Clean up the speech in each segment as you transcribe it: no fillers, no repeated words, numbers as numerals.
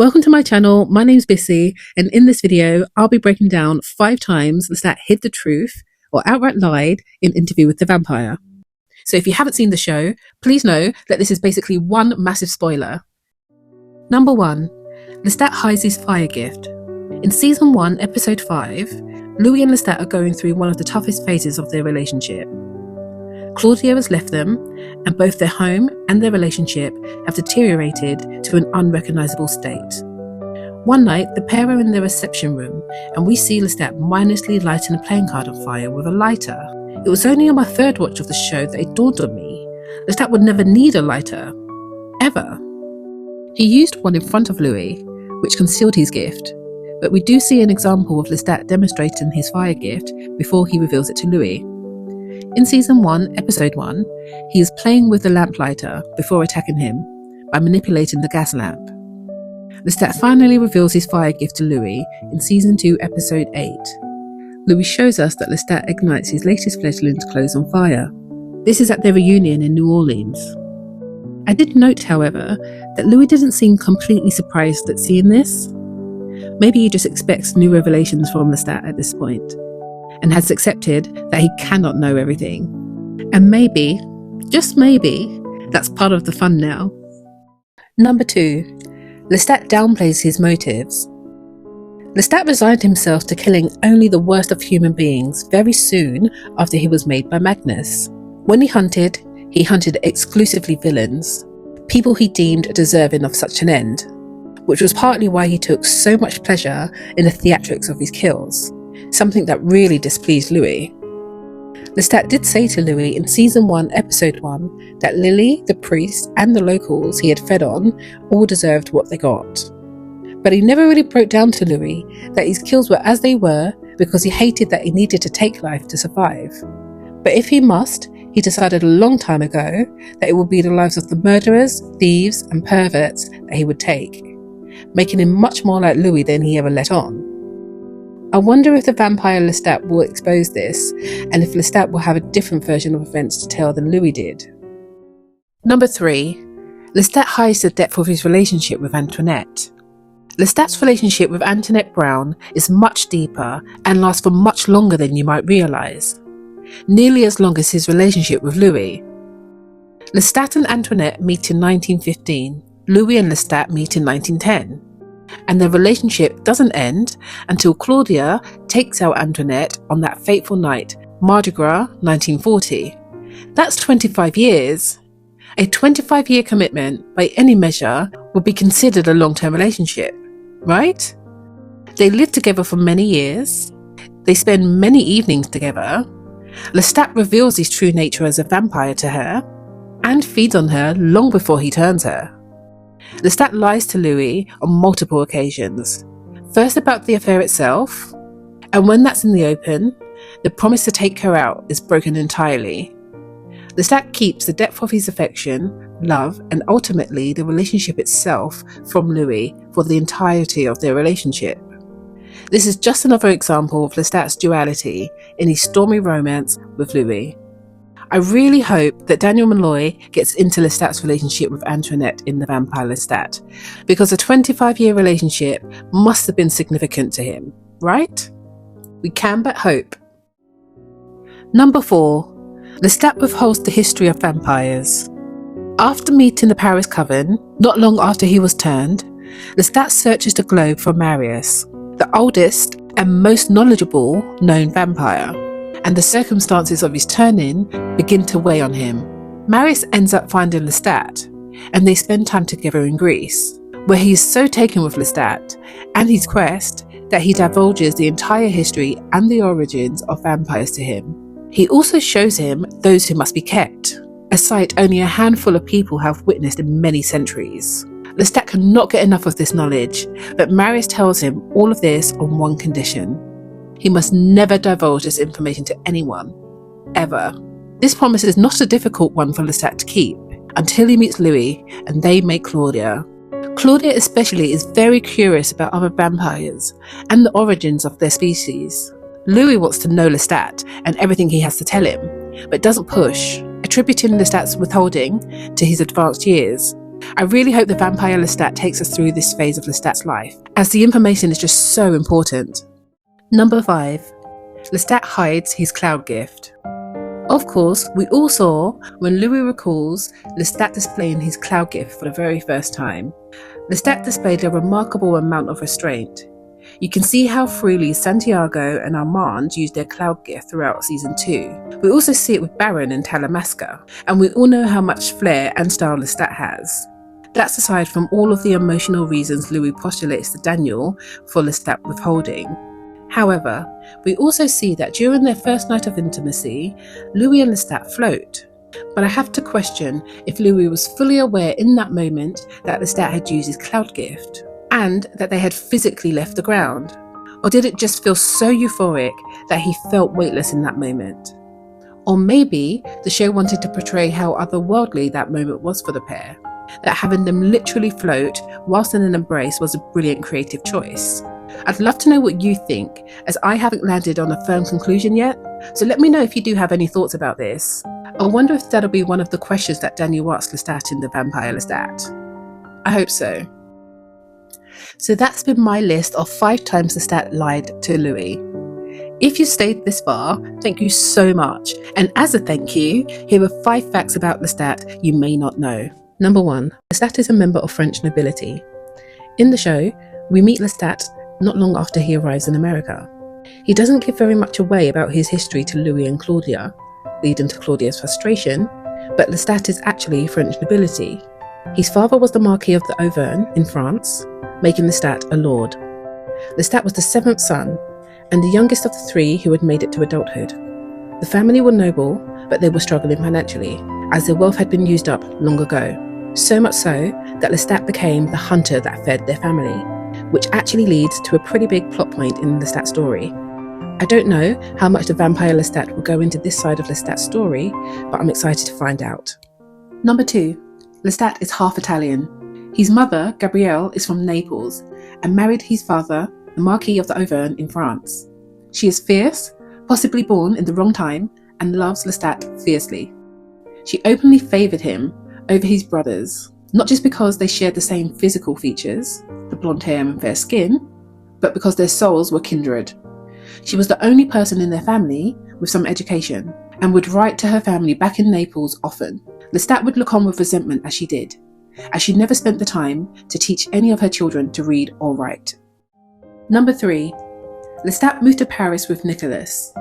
Welcome to my channel. My name's Bissy, and in this video, I'll be breaking down 5 times Lestat hid the truth or outright lied in Interview with the Vampire. So if you haven't seen the show, please know that this is basically one massive spoiler. Number 1. Lestat hides his fire gift. In Season 1, Episode 5, Louis and Lestat are going through one of the toughest phases of their relationship. Claudia has left them, and both their home and their relationship have deteriorated to an unrecognisable state. One night, the pair are in their reception room, and we see Lestat mindlessly lighting a playing card on fire with a lighter. It was only on my third watch of the show that it dawned on me. Lestat would never need a lighter. Ever. He used one in front of Louis, which concealed his gift, but we do see an example of Lestat demonstrating his fire gift before he reveals it to Louis. In Season 1, Episode 1, he is playing with the lamplighter before attacking him by manipulating the gas lamp. Lestat finally reveals his fire gift to Louis in Season 2, Episode 8. Louis shows us that Lestat ignites his latest fledgling's clothes on fire. This is at their reunion in New Orleans. I did note, however, that Louis didn't seem completely surprised at seeing this. Maybe he just expects new revelations from Lestat at this point, and has accepted that he cannot know everything. And maybe, just maybe, that's part of the fun now. Number 2. Lestat downplays his motives. Lestat resigned himself to killing only the worst of human beings very soon after he was made by Magnus. When he hunted exclusively villains, people he deemed deserving of such an end, which was partly why he took so much pleasure in the theatrics of his kills. Something that really displeased Louis. Lestat did say to Louis in Season 1, Episode 1, that Lily, the priest, and the locals he had fed on all deserved what they got. But he never really broke down to Louis that his kills were as they were because he hated that he needed to take life to survive. But if he must, he decided a long time ago that it would be the lives of the murderers, thieves, and perverts that he would take, making him much more like Louis than he ever let on. I wonder if the Vampire Lestat will expose this, and if Lestat will have a different version of events to tell than Louis did. Number 3. Lestat hides the depth of his relationship with Antoinette. Lestat's relationship with Antoinette Brown is much deeper and lasts for much longer than you might realise. Nearly as long as his relationship with Louis. Lestat and Antoinette meet in 1915, Louis and Lestat meet in 1910. And their relationship doesn't end until Claudia takes out Antoinette on that fateful night, Mardi Gras 1940. That's 25 years. A 25-year commitment, by any measure, would be considered a long-term relationship, right? They live together for many years. They spend many evenings together. Lestat reveals his true nature as a vampire to her, and feeds on her long before he turns her. Lestat lies to Louis on multiple occasions. First about the affair itself, and when that's in the open, the promise to take her out is broken entirely. Lestat keeps the depth of his affection, love, and ultimately the relationship itself from Louis for the entirety of their relationship. This is just another example of Lestat's duality in his stormy romance with Louis. I really hope that Daniel Malloy gets into Lestat's relationship with Antoinette in The Vampire Lestat, because a 25-year relationship must have been significant to him, right? We can but hope. Number 4. Lestat withholds the history of vampires. After meeting the Paris Coven, not long after he was turned, Lestat searches the globe for Marius, the oldest and most knowledgeable known vampire. And the circumstances of his turning begin to weigh on him. Marius ends up finding Lestat, and they spend time together in Greece, where he is so taken with Lestat and his quest that he divulges the entire history and the origins of vampires to him. He also shows him those who must be kept, a sight only a handful of people have witnessed in many centuries. Lestat cannot get enough of this knowledge, but Marius tells him all of this on one condition. He must never divulge this information to anyone, ever. This promise is not a difficult one for Lestat to keep, until he meets Louis and they meet Claudia. Claudia especially is very curious about other vampires and the origins of their species. Louis wants to know Lestat and everything he has to tell him, but doesn't push, attributing Lestat's withholding to his advanced years. I really hope the Vampire Lestat takes us through this phase of Lestat's life, as the information is just so important. Number 5. Lestat hides his cloud gift. Of course, we all saw when Louis recalls Lestat displaying his cloud gift for the very first time. Lestat displayed a remarkable amount of restraint. You can see how freely Santiago and Armand used their cloud gift throughout season 2. We also see it with Baron and Talamasca, and we all know how much flair and style Lestat has. That's aside from all of the emotional reasons Louis postulates to Daniel for Lestat withholding. However, we also see that during their first night of intimacy, Louis and Lestat float. But I have to question if Louis was fully aware in that moment that Lestat had used his cloud gift, and that they had physically left the ground. Or did it just feel so euphoric that he felt weightless in that moment? Or maybe the show wanted to portray how otherworldly that moment was for the pair, that having them literally float whilst in an embrace was a brilliant creative choice. I'd love to know what you think, as I haven't landed on a firm conclusion yet, so let me know if you do have any thoughts about this. I wonder if that'll be one of the questions that Daniel asks Lestat in the Vampire Lestat. I hope so. So that's been my list of 5 times Lestat lied to Louis. If you stayed this far, thank you so much. And as a thank you, here are 5 facts about Lestat you may not know. Number 1. Lestat is a member of French nobility. In the show, we meet Lestat not long after he arrives in America. He doesn't give very much away about his history to Louis and Claudia, leading to Claudia's frustration, but Lestat is actually French nobility. His father was the Marquis of the Auvergne in France, making Lestat a lord. Lestat was the 7th son, and the youngest of the 3 who had made it to adulthood. The family were noble, but they were struggling financially, as their wealth had been used up long ago. So much so that Lestat became the hunter that fed their family, which actually leads to a pretty big plot point in Lestat's story. I don't know how much the Vampire Lestat will go into this side of Lestat's story, but I'm excited to find out. Number 2. Lestat is half Italian. His mother, Gabrielle, is from Naples and married his father, the Marquis of the Auvergne in France. She is fierce, possibly born in the wrong time, and loves Lestat fiercely. She openly favoured him over his brothers, not just because they shared the same physical features, the blonde hair and fair skin, but because their souls were kindred. She was the only person in their family with some education, and would write to her family back in Naples often. Lestat would look on with resentment as she did, as she never spent the time to teach any of her children to read or write. Number 3. Lestat moved to Paris with Nicolas.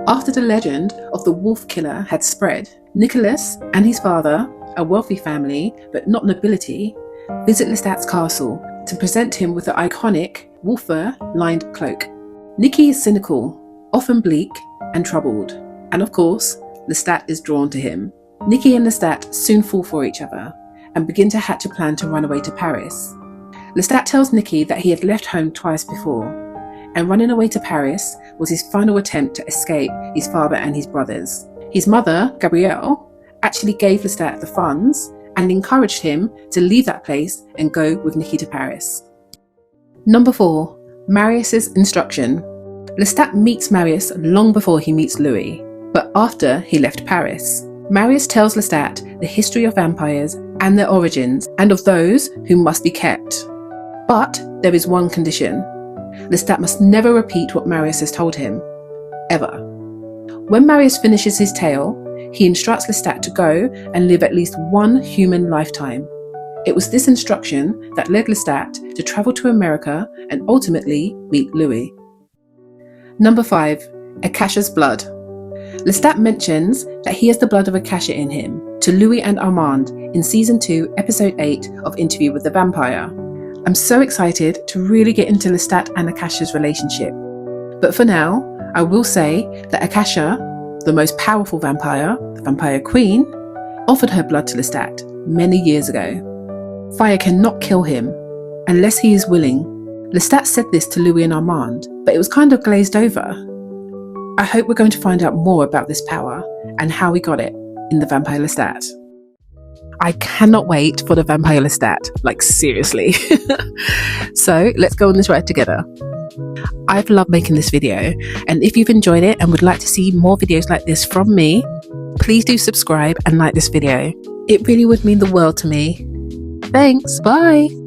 After the legend of the wolf killer had spread, Nicolas and his father, a wealthy family but not nobility, visit Lestat's castle to present him with the iconic wolf fur-lined cloak. Nicky is cynical, often bleak and troubled, and of course, Lestat is drawn to him. Nicky and Lestat soon fall for each other and begin to hatch a plan to run away to Paris. Lestat tells Nicky that he had left home twice before, and running away to Paris was his final attempt to escape his father and his brothers. His mother, Gabrielle, actually gave Lestat the funds and encouraged him to leave that place and go with Nicky to Paris. Number 4. Marius's instruction. Lestat meets Marius long before he meets Louis, but after he left Paris. Marius tells Lestat the history of vampires and their origins, and of those who must be kept. But there is one condition. Lestat must never repeat what Marius has told him. Ever. When Marius finishes his tale, he instructs Lestat to go and live at least one human lifetime. It was this instruction that led Lestat to travel to America and ultimately meet Louis. Number 5. Akasha's blood. Lestat mentions that he has the blood of Akasha in him to Louis and Armand in Season 2, Episode 8 of Interview with the Vampire. I'm so excited to really get into Lestat and Akasha's relationship. But for now, I will say that Akasha, the most powerful vampire, the Vampire Queen, offered her blood to Lestat many years ago. Fire cannot kill him unless he is willing. Lestat said this to Louis and Armand, but it was kind of glazed over. I hope we're going to find out more about this power and how we got it in the Vampire Lestat. I cannot wait for the Vampire Lestat, like seriously. So let's go on this ride together. I've loved making this video, and if you've enjoyed it and would like to see more videos like this from me, please do subscribe and like this video. It really would mean the world to me. Thanks. Bye.